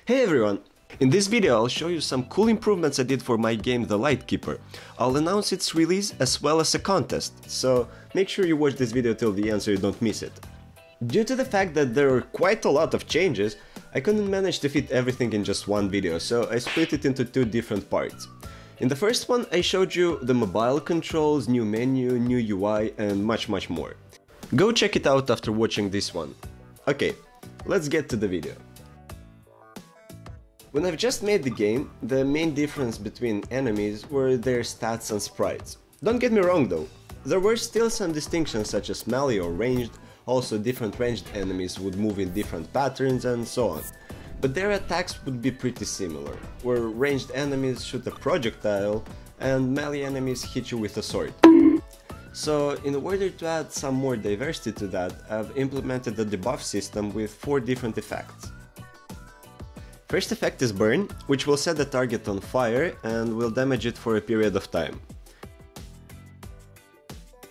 Hey everyone! In this video I'll show you some cool improvements I did for my game The Lightkeeper. I'll announce its release as well as a contest, so make sure you watch this video till the end so you don't miss it. Due to the fact that there are quite a lot of changes, I couldn't manage to fit everything in just one video, so I split it into two different parts. In the first one I showed you the mobile controls, new menu, new UI and much more. Go check it out after watching this one. Okay, let's get to the video. When I've just made the game, the main difference between enemies were their stats and sprites. Don't get me wrong though, there were still some distinctions such as melee or ranged, also different ranged enemies would move in different patterns and so on. But their attacks would be pretty similar, where ranged enemies shoot a projectile and melee enemies hit you with a sword. So in order to add some more diversity to that, I've implemented the debuff system with 4 different effects. First effect is Burn, which will set the target on fire and will damage it for a period of time.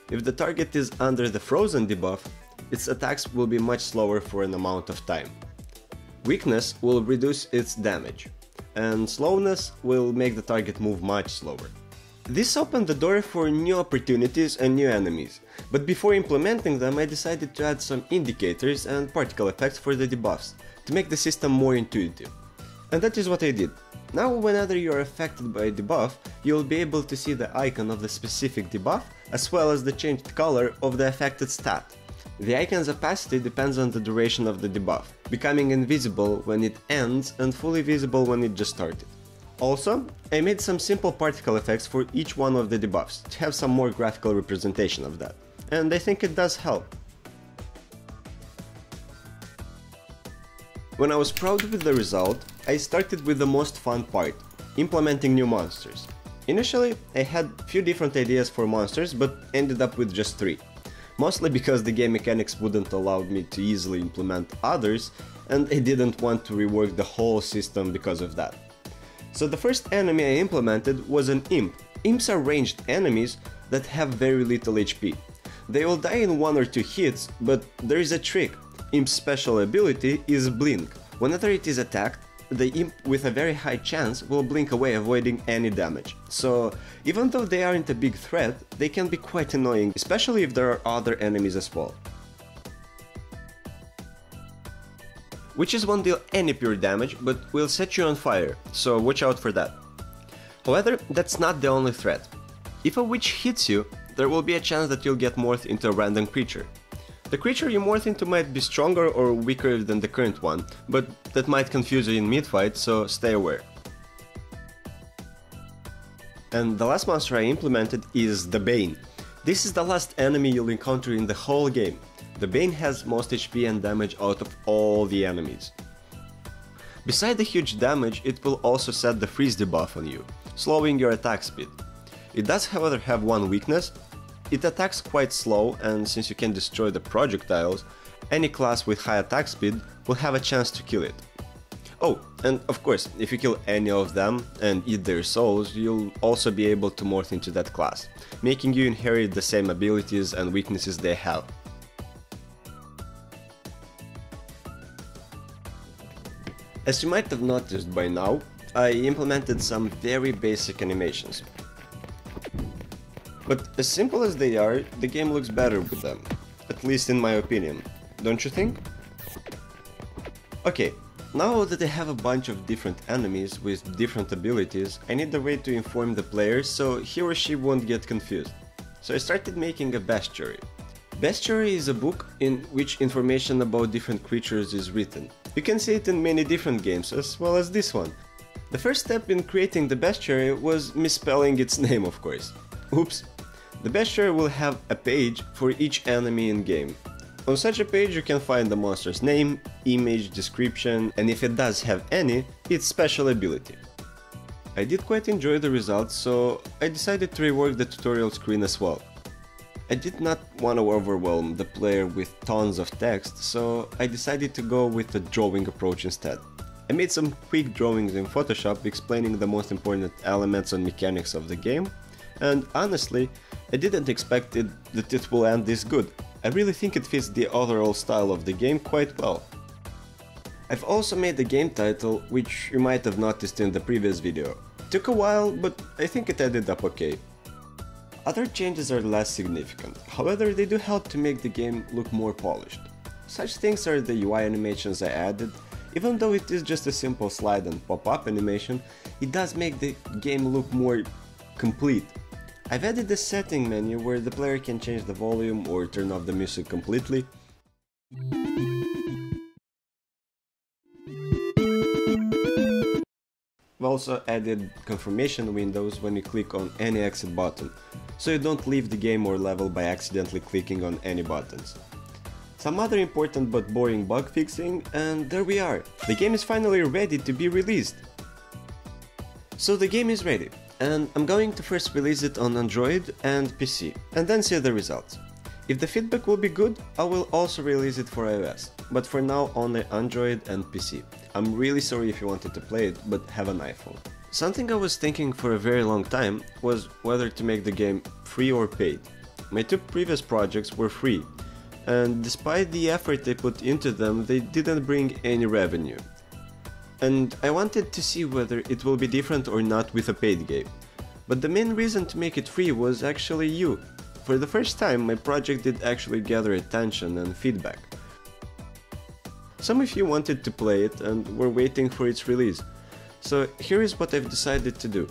If the target is under the Frozen debuff, its attacks will be much slower for an amount of time. Weakness will reduce its damage, and Slowness will make the target move much slower. This opened the door for new opportunities and new enemies, but before implementing them I decided to add some indicators and particle effects for the debuffs, to make the system more intuitive. And that is what I did. Now whenever you are affected by a debuff, you'll be able to see the icon of the specific debuff, as well as the changed color of the affected stat. The icon's opacity depends on the duration of the debuff, becoming invisible when it ends and fully visible when it just started. Also, I made some simple particle effects for each one of the debuffs, to have some more graphical representation of that. And I think it does help. When I was proud with the result, I started with the most fun part, implementing new monsters. Initially, I had few different ideas for monsters, but ended up with just 3. Mostly because the game mechanics wouldn't allow me to easily implement others, and I didn't want to rework the whole system because of that. So the first enemy I implemented was an imp. Imps are ranged enemies that have very little HP. They will die in 1 or 2 hits, but there is a trick. Imp's special ability is Blink. Whenever it is attacked, the imp with a very high chance will blink away, avoiding any damage. So even though they aren't a big threat, they can be quite annoying, especially if there are other enemies as well. Witches won't deal any pure damage, but will set you on fire, so watch out for that. However, that's not the only threat. If a witch hits you, there will be a chance that you'll get morphed into a random creature. The creature you morph into might be stronger or weaker than the current one, but that might confuse you in mid-fight, so stay aware. And the last monster I implemented is the Bane. This is the last enemy you'll encounter in the whole game. The Bane has most HP and damage out of all the enemies. Beside the huge damage, it will also set the freeze debuff on you, slowing your attack speed. It does however have one weakness. It attacks quite slow, and since you can destroy the projectiles, any class with high attack speed will have a chance to kill it. Oh, and of course, if you kill any of them and eat their souls, you'll also be able to morph into that class, making you inherit the same abilities and weaknesses they have. As you might have noticed by now, I implemented some very basic animations. But as simple as they are, the game looks better with them, at least in my opinion, don't you think? Okay, now that I have a bunch of different enemies with different abilities, I need a way to inform the player so he or she won't get confused. So I started making a bestiary. Bestiary is a book in which information about different creatures is written. You can see it in many different games, as well as this one. The first step in creating the bestiary was misspelling its name, of course. Oops. The bestiary will have a page for each enemy in game. On such a page you can find the monster's name, image, description, and if it does have any, its special ability. I did quite enjoy the results, so I decided to rework the tutorial screen as well. I did not want to overwhelm the player with tons of text, so I decided to go with the drawing approach instead. I made some quick drawings in Photoshop explaining the most important elements and mechanics of the game, and honestly, I didn't expect that it will end this good. I really think it fits the overall style of the game quite well. I've also made the game title, which you might have noticed in the previous video. Took a while, but I think it ended up okay. Other changes are less significant, however they do help to make the game look more polished. Such things are the UI animations I added. Even though it is just a simple slide and pop-up animation, it does make the game look more complete. I've added a setting menu where the player can change the volume or turn off the music completely. We've also added confirmation windows when you click on any exit button, so you don't leave the game or level by accidentally clicking on any buttons. Some other important but boring bug fixing, and there we are! The game is finally ready to be released! So the game is ready, and I'm going to first release it on Android and PC, and then see the results. If the feedback will be good, I will also release it for iOS, but for now only Android and PC. I'm really sorry if you wanted to play it, but have an iPhone. Something I was thinking for a very long time was whether to make the game free or paid. My two previous projects were free, and despite the effort I put into them, they didn't bring any revenue. And I wanted to see whether it will be different or not with a paid game. But the main reason to make it free was actually you. For the first time, my project did actually gather attention and feedback. Some of you wanted to play it and were waiting for its release. So here is what I've decided to do.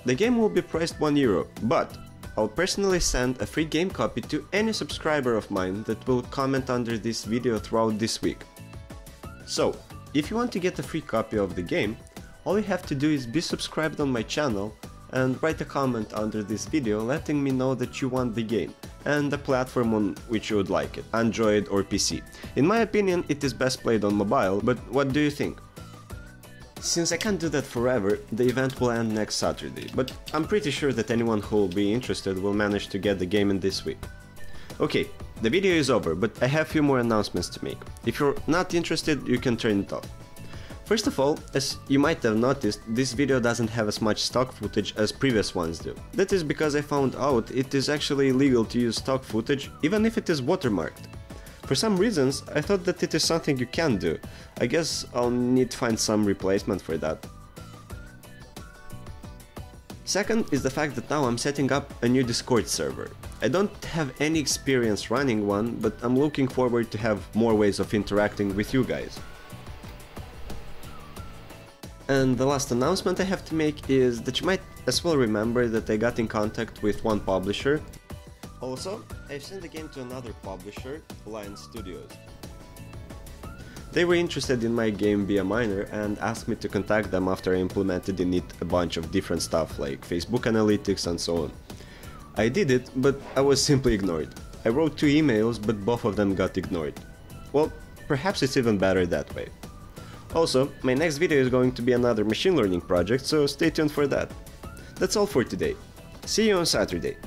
The game will be priced €1, but I'll personally send a free game copy to any subscriber of mine that will comment under this video throughout this week. So, if you want to get a free copy of the game, all you have to do is be subscribed on my channel and write a comment under this video letting me know that you want the game and the platform on which you would like it, Android or PC. In my opinion, it is best played on mobile, but what do you think? Since I can't do that forever, the event will end next Saturday, but I'm pretty sure that anyone who will be interested will manage to get the game in this week. Okay, the video is over, but I have a few more announcements to make. If you're not interested, you can turn it off. First of all, as you might have noticed, this video doesn't have as much stock footage as previous ones do. That is because I found out it is actually illegal to use stock footage even if it is watermarked. For some reasons, I thought that it is something you can do. I guess I'll need to find some replacement for that. Second is the fact that now I'm setting up a new Discord server. I don't have any experience running one, but I'm looking forward to have more ways of interacting with you guys. And the last announcement I have to make is that you might as well remember that I got in contact with one publisher. Also, I've sent the game to another publisher, Lion Studios. They were interested in my game Be a Miner and asked me to contact them after I implemented in it a bunch of different stuff like Facebook analytics and so on. I did it, but I was simply ignored. I wrote 2 emails, but both of them got ignored. Well, perhaps it's even better that way. Also, my next video is going to be another machine learning project, so stay tuned for that. That's all for today. See you on Saturday.